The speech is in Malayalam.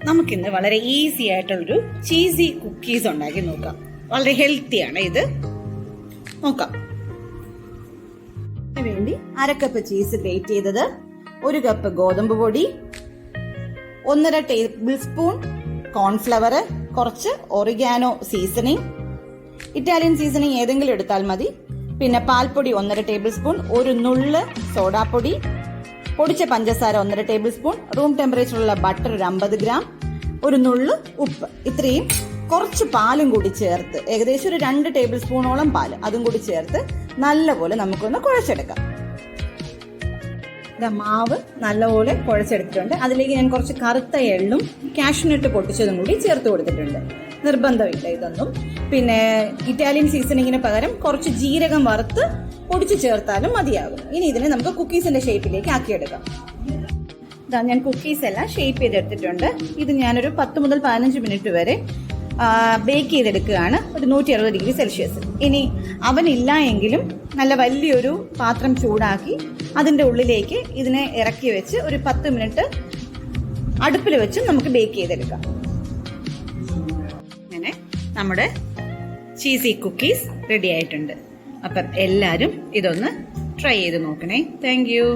നമുക്കിന്ന് വളരെ ഈസി ആയിട്ടുള്ളൊരു ചീസി കുക്കീസ് ഉണ്ടാക്കി നോക്കാം. വളരെ ഹെൽത്തിയാണ് ഇത്. നോക്കാം. ഇതിനു വേണ്ടി 1/2 കപ്പ് ചീസ് ഗ്രേറ്റ് ചെയ്തത്, 1 കപ്പ് ഗോതമ്പ് പൊടി, 1.5 ടേബിൾ സ്പൂൺ കോൺഫ്ലവർ, കുറച്ച് ഒറിഗാനോ സീസണിങ്, ഇറ്റാലിയൻ സീസണിങ് ഏതെങ്കിലും എടുത്താൽ മതി, പിന്നെ പാൽപ്പൊടി 1.5 ടേബിൾ സ്പൂൺ, 1 നുള്ള് സോഡാപ്പൊടി, പൊടിച്ച പഞ്ചസാര 1.5 ടേബിൾ സ്പൂൺ, റൂം ടെമ്പറേച്ചറിലുള്ള ബട്ടർ ഒരു 50 ഗ്രാം, 1 നുള്ള് ഉപ്പ്. ഇത്രയും കുറച്ച് പാലും കൂടി ചേർത്ത്, ഏകദേശം ഒരു 2 ടേബിൾ സ്പൂണോളം പാല് അതും കൂടി ചേർത്ത് നല്ലപോലെ നമുക്കൊന്ന് കുഴച്ചെടുക്കാം. മാവ് നല്ലപോലെ കുഴച്ചെടുത്തിട്ടുണ്ട്. അതിലേക്ക് ഞാൻ കുറച്ച് കറുത്ത എള്ളും കാഷ്യൂനട്ട് പൊട്ടിച്ചതും കൂടി ചേർത്ത് കൊടുത്തിട്ടുണ്ട്. നിർബന്ധമില്ല ഇതൊന്നും. പിന്നെ ഇറ്റാലിയൻ സീസണിങ്ങിന് പകരം കുറച്ച് ജീരകം വറുത്ത് പൊടിച്ച് ചേർത്താലും മതിയാകും. ഇനി ഇതിനെ നമുക്ക് കുക്കീസിന്റെ ഷേപ്പിലേക്ക് ആക്കിയെടുക്കാം. ഇതാ ഞാൻ കുക്കീസ് എല്ലാം ഷേപ്പ് ചെയ്തെടുത്തിട്ടുണ്ട്. ഇത് ഞാനൊരു 10 മുതൽ 15 മിനിറ്റ് വരെ ബേക്ക് ചെയ്തെടുക്കുകയാണ്, ഒരു 160 ഡിഗ്രി സെൽഷ്യസ്. ഇനി അവനില്ല എങ്കിലും നല്ല വലിയൊരു പാത്രം ചൂടാക്കി അതിൻ്റെ ഉള്ളിലേക്ക് ഇതിനെ ഇറക്കി വെച്ച് ഒരു 10 മിനിറ്റ് അടുപ്പിൽ വെച്ച് നമുക്ക് ബേക്ക് ചെയ്തെടുക്കാം. അങ്ങനെ നമ്മുടെ ചീസി കുക്കീസ് റെഡി ആയിട്ടുണ്ട്. അപ്പം എല്ലാവരും ഇതൊന്ന് ട്രൈ ചെയ്ത് നോക്കണേ. Thank you.